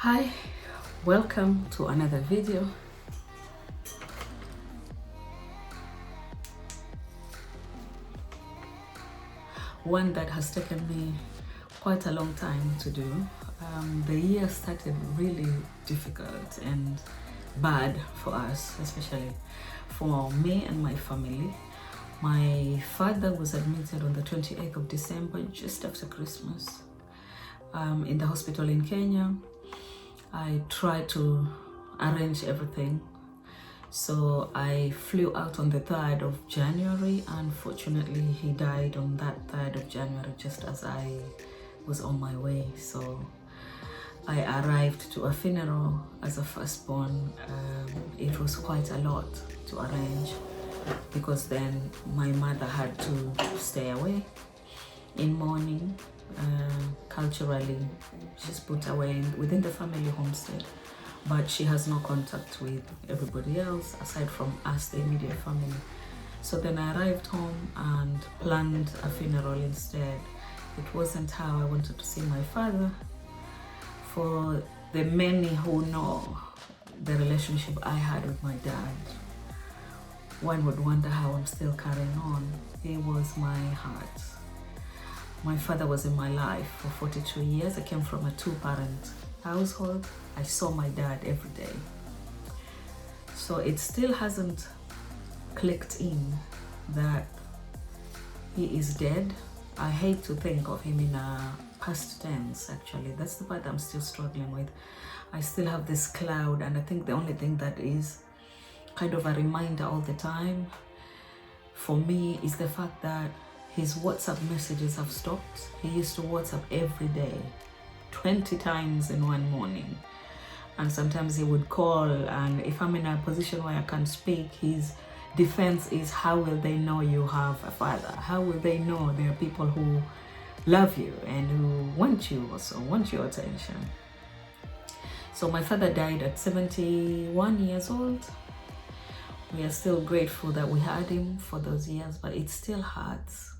Hi, welcome to another video. One that has taken me quite a long time to do. The year started really difficult and bad for us, especially for me and my family. My father was admitted on the 28th of December, just after Christmas, in the hospital in Kenya. I tried to arrange everything. So I flew out on the 3rd of January. Unfortunately, he died on that 3rd of January, just as I was on my way. So I arrived to a funeral as a firstborn. It was quite a lot to arrange because then my mother had to stay away in mourning. Culturally, she's put away within the family homestead, but she has no contact with everybody else aside from us, the immediate family. So then I arrived home and planned a funeral instead. It wasn't how I wanted to see my father. For the many who know the relationship I had with my dad, one would wonder how I'm still carrying on. He was my heart. My father was in my life for 42 years. I came from a two-parent household. I saw my dad every day. So it still hasn't clicked in that he is dead. I hate to think of him in a past tense, actually. That's the part I'm still struggling with. I still have this cloud, and I think the only thing that is kind of a reminder all the time for me is the fact that his WhatsApp messages have stopped. He used to WhatsApp every day, 20 times in one morning. And sometimes he would call, and if I'm in a position where I can't speak, his defense is, how will they know you have a father? How will they know there are people who love you and who want you also, want your attention? So my father died at 71 years old. We are still grateful that we had him for those years, but it still hurts.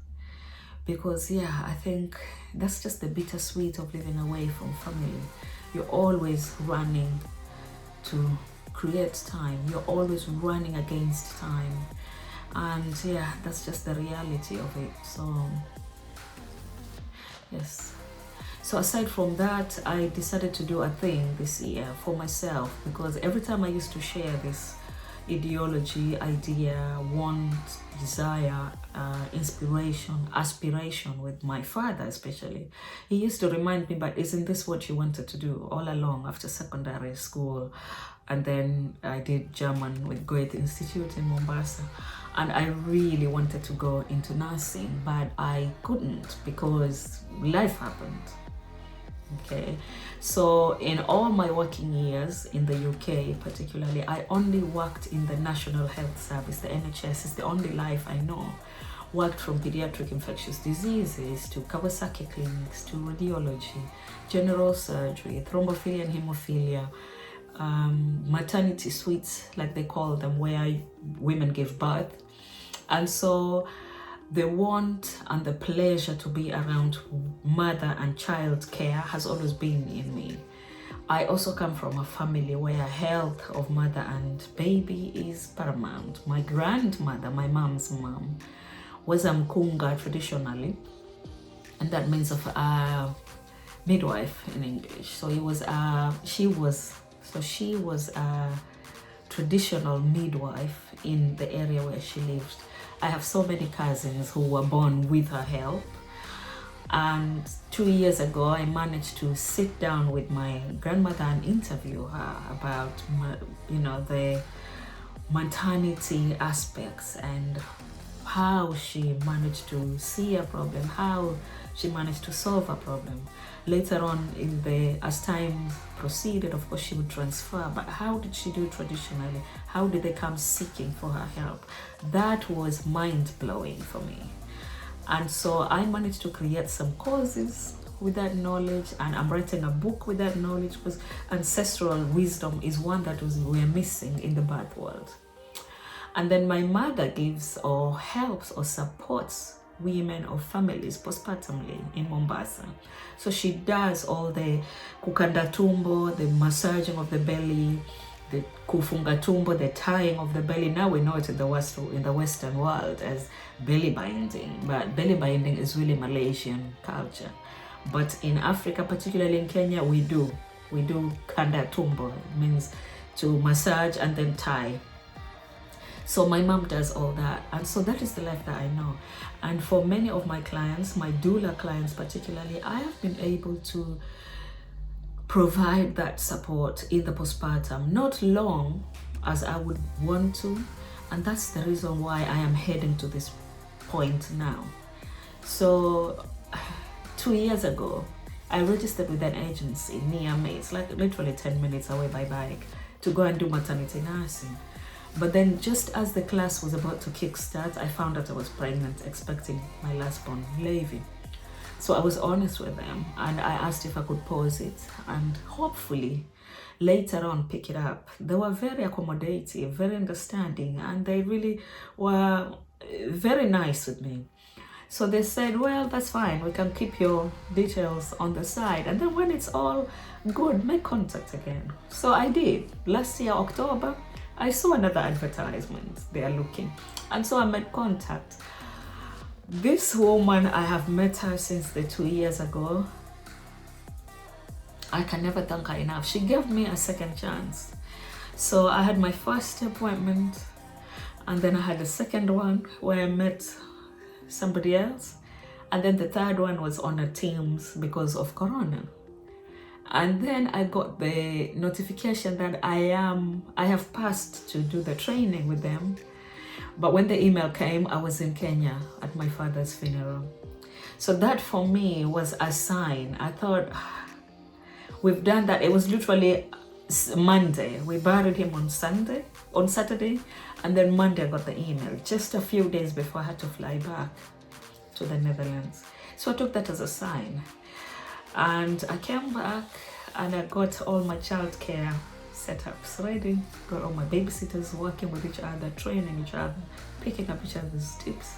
Because I think that's just the bittersweet of living away from family. You're always running to create time. You're always running against time. And that's just the reality of it. So, yes. So aside from that, I decided to do a thing this year for myself, because every time I used to share this ideology, idea, want, desire, inspiration, aspiration with my father especially, he used to remind me, but isn't this what you wanted to do all along after secondary school? And then I did German with Goethe Institute in Mombasa, and I really wanted to go into nursing, but I couldn't because life happened. Okay, so in all my working years in the UK particularly, I only worked in the National Health Service, the NHS. is the only life I know. Worked from pediatric infectious diseases to Kawasaki clinics to radiology, general surgery, thrombophilia and hemophilia, maternity suites like they call them, where women give birth. And so the want and the pleasure to be around mother and child care has always been in me. I also come from a family where health of mother and baby is paramount. My grandmother, my mom's mom, was a mkunga traditionally, and that means of a midwife in English. So she was a traditional midwife in the area where she lived. I have so many cousins who were born with her help. And 2 years ago, I managed to sit down with my grandmother and interview her about, the maternity aspects and how she managed to see a problem, how she managed to solve a problem. Later on as time proceeded, of course, she would transfer, but how did she do traditionally? How did they come seeking for her help? That was mind-blowing for me. And so I managed to create some courses with that knowledge, and I'm writing a book with that knowledge, because ancestral wisdom is one that we're missing in the birth world. And then my mother gives or helps or supports women or families postpartumly in Mombasa. So she does all the kukanda tumbo, the massaging of the belly, the kufunga tumbo, the tying of the belly. Now we know it in the Western world as belly binding, but belly binding is really Malaysian culture. But in Africa, particularly in Kenya, we do kanda tumbo. It means to massage and then tie. So my mom does all that, and so that is the life that I know. And for many of my clients, my doula clients particularly, I have been able to provide that support in the postpartum, not long as I would want to, and that's the reason why I am heading to this point now. So 2 years ago, I registered with an agency near me. It's like literally 10 minutes away by bike to go and do maternity nursing. But then just as the class was about to kickstart, I found out I was pregnant, expecting my last born, Levi. So I was honest with them and I asked if I could pause it and hopefully later on pick it up. They were very accommodative, very understanding, and they really were very nice with me. So they said, well, that's fine, we can keep your details on the side, and then when it's all good, make contact again. So I did. Last year, October, I saw another advertisement, they are looking, and so I made contact. This woman, I have met her since the 2 years ago. I can never thank her enough. She gave me a second chance. So I had my first appointment, and then I had a second one where I met somebody else, and then the third one was on a Teams because of Corona. And then I got the notification that I have passed to do the training with them. But when the email came, I was in Kenya at my father's funeral. So that for me was a sign. I thought, we've done that. It was literally Monday. We buried him on Saturday, and then Monday I got the email, just a few days before I had to fly back to the Netherlands. So I took that as a sign. And I came back and I got all my childcare setups ready, got all my babysitters working with each other, training each other, picking up each other's tips.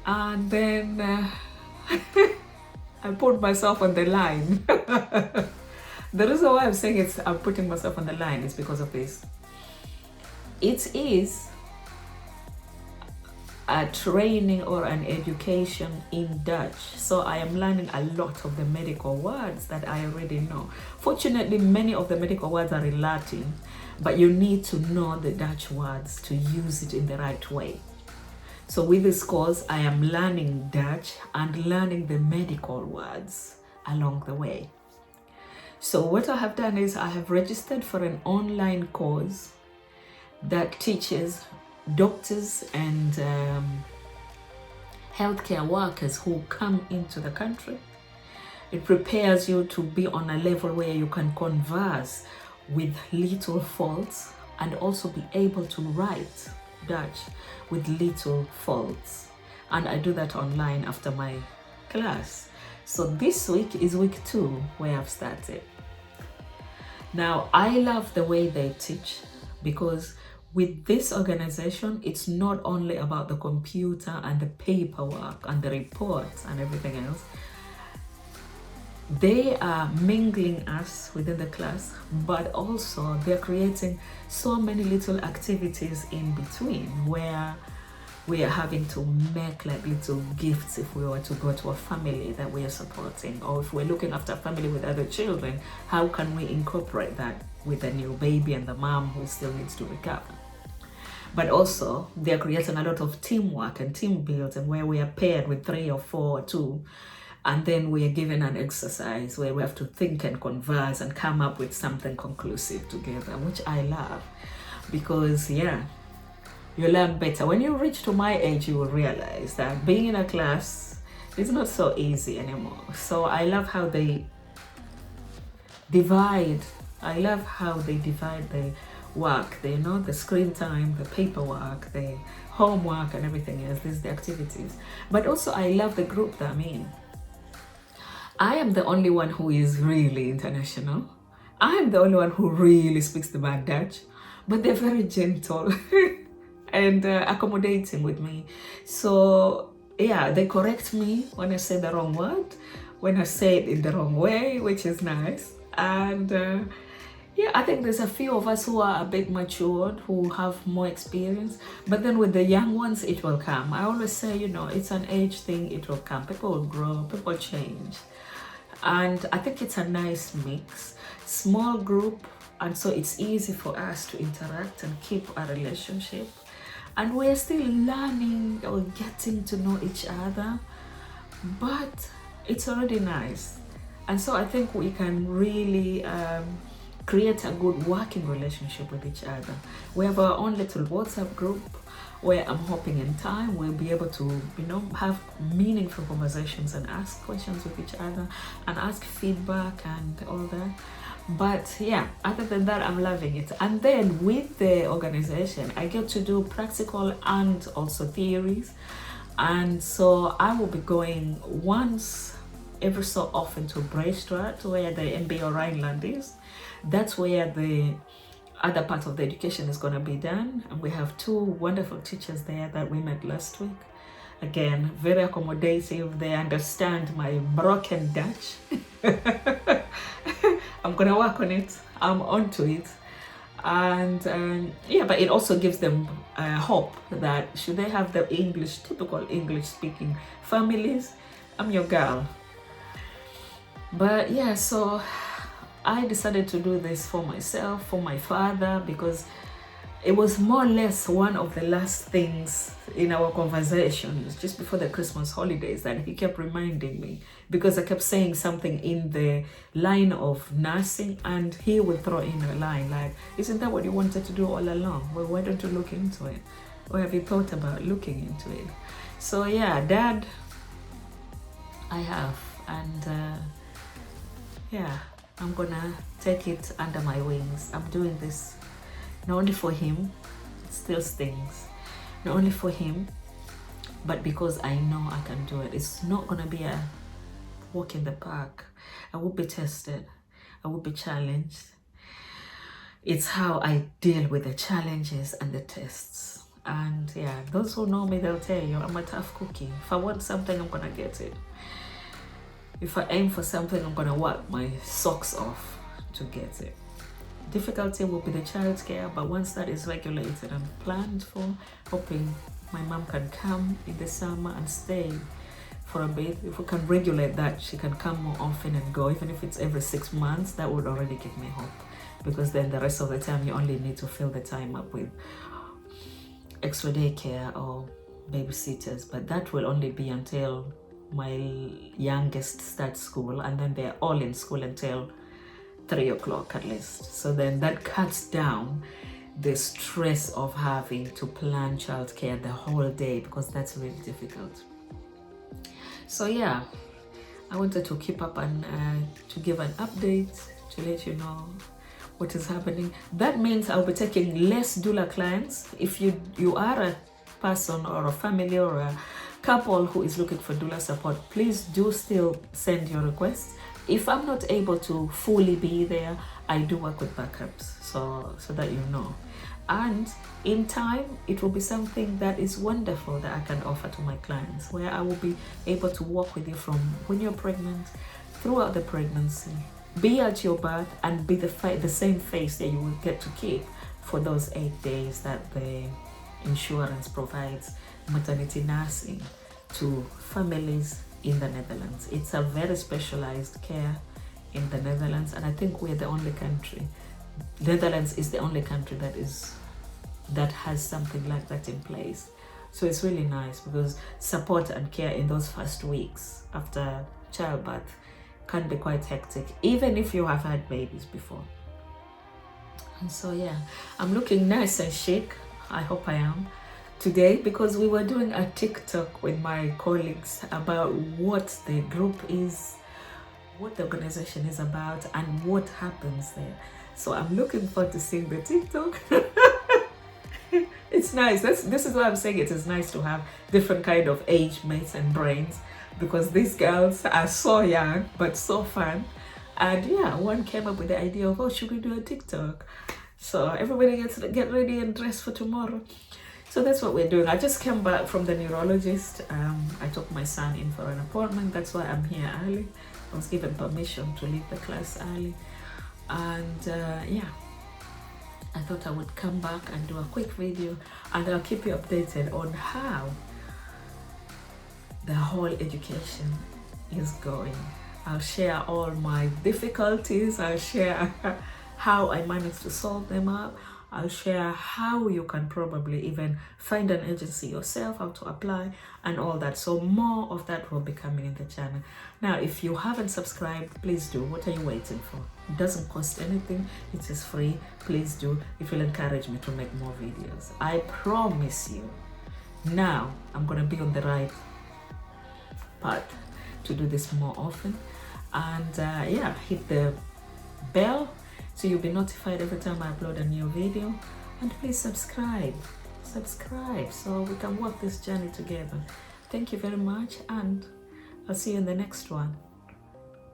And then I put myself on the line. The reason why I'm saying I'm putting myself on the line is because of this. It is a training or an education in Dutch. So I am learning a lot of the medical words that I already know. Fortunately, many of the medical words are in Latin, but you need to know the Dutch words to use it in the right way. So with this course, I am learning Dutch and learning the medical words along the way. So what I have done is I have registered for an online course that teaches doctors and healthcare workers who come into the country. It prepares you to be on a level where you can converse with little faults and also be able to write Dutch with little faults. And I do that online after my class. So this week is week 2 where I've started. Now, I love the way they teach because with this organization, it's not only about the computer and the paperwork and the reports and everything else. They are mingling us within the class, but also they're creating so many little activities in between where we are having to make like little gifts if we were to go to a family that we are supporting, or if we're looking after a family with other children, how can we incorporate that with the new baby and the mom who still needs to recover? But also they're creating a lot of teamwork and team building where we are paired with 3 or 4 or 2, and then we are given an exercise where we have to think and converse and come up with something conclusive together, which I love because you learn better. When you reach to my age, you will realize that being in a class is not so easy anymore. So I love how they divide. I love how they divide the work, the screen time, the paperwork, the homework and everything else. There's the activities. But also I love the group that I'm in. I am the only one who is really international. I am the only one who really speaks the bad Dutch, but they're very gentle and accommodating with me. So yeah, they correct me when I say the wrong word, when I say it in the wrong way, which is nice. And yeah, I think there's a few of us who are a bit matured, who have more experience. But then with the young ones, it will come. I always say, you know, it's an age thing, it will come. People will grow, people change. And I think it's a nice mix. Small group, and so it's easy for us to interact and keep a relationship. And we're still learning or getting to know each other, but it's already nice. And so I think we can really create a good working relationship with each other. We have our own little WhatsApp group where I'm hoping in time we'll be able to, you know, have meaningful conversations and ask questions with each other and ask feedback and all that. But yeah, other than that, I'm loving it. And then with the organization, I get to do practical and also theories. And so I will be going once every so often to Breistad, where the MBO Rhineland is. That's where the other part of the education is going to be done. And we have two wonderful teachers there that we met last week. Again, very accommodative. They understand my broken Dutch. I'm gonna work on it. I'm onto it. And yeah, but it also gives them hope that should they have the typical English speaking families, I'm your girl. But yeah, so I decided to do this for myself, for my father, because it was more or less one of the last things in our conversations just before the Christmas holidays that he kept reminding me, because I kept saying something in the line of nursing and he would throw in a line like, isn't that what you wanted to do all along? Well, why don't you look into it? Or have you thought about looking into it? So yeah, Dad, I have. And yeah, I'm gonna take it under my wings. I'm doing this not only for him, it still stings, not only for him, but because I know I can do it. It's not gonna be a walk in the park. I will be tested, I will be challenged. It's how I deal with the challenges and the tests. And yeah, those who know me, they'll tell you I'm a tough cookie. If I want something, I'm gonna get it. If I aim for something, I'm gonna work my socks off to get it. Difficulty will be the childcare, but once that is regulated and planned for, hoping my mom can come in the summer and stay for a bit. If we can regulate that, she can come more often and go, even if it's every 6 months, that would already give me hope. Because then the rest of the time, you only need to fill the time up with extra daycare or babysitters. But that will only be until my youngest starts school, and then they're all in school until 3 o'clock at least. So then that cuts down the stress of having to plan childcare the whole day, because that's really difficult. So yeah, I wanted to keep up and to give an update to let you know what is happening. That means I'll be taking less doula clients. If you are a person or a family or a couple who is looking for doula support, please do still send your requests. If I'm not able to fully be there, I do work with backups, so that you know. And in time, it will be something that is wonderful that I can offer to my clients, where I will be able to walk with you from when you're pregnant, throughout the pregnancy, be at your birth, and be the same face that you will get to keep for those 8 days that the insurance provides maternity nursing to families in the Netherlands. It's a very specialized care in the Netherlands, and I think we're the only country. Netherlands is the only country that has something like that in place. So it's really nice, because support and care in those first weeks after childbirth can be quite hectic, even if you have had babies before. And so yeah, I'm looking nice and chic. I hope I am today, because we were doing a TikTok with my colleagues about what the group is, what the organization is about, and what happens there. So I'm looking forward to seeing the TikTok. It's nice. This is why I'm saying it is nice to have different kind of age mates and brains, because these girls are so young but so fun. And yeah, one came up with the idea of, oh, should we do a TikTok? So everybody get ready and dress for tomorrow. So that's what we're doing. I just came back from the neurologist. I took my son in for an appointment. That's why I'm here early. I was given permission to leave the class early. And yeah, I thought I would come back and do a quick video, and I'll keep you updated on how the whole education is going. I'll share all my difficulties. I'll share how I managed to solve them up. I'll share how you can probably even find an agency yourself, how to apply and all that. So more of that will be coming in the channel. Now, if you haven't subscribed, please do. What are you waiting for? It doesn't cost anything. It is free. Please do. It will encourage me to make more videos. I promise you. Now, I'm going to be on the right path to do this more often. And yeah, hit the bell so you'll be notified every time I upload a new video. And please subscribe so we can walk this journey together. Thank you very much, and I'll see you in the next one.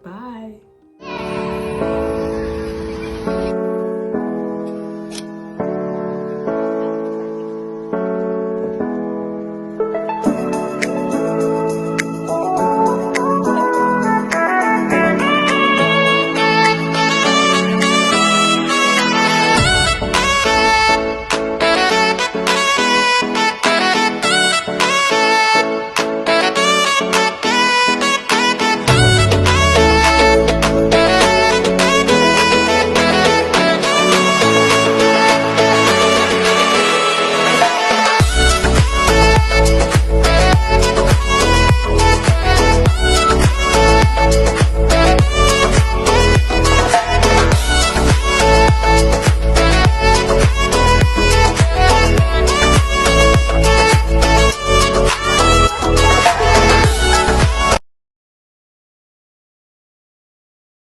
Bye.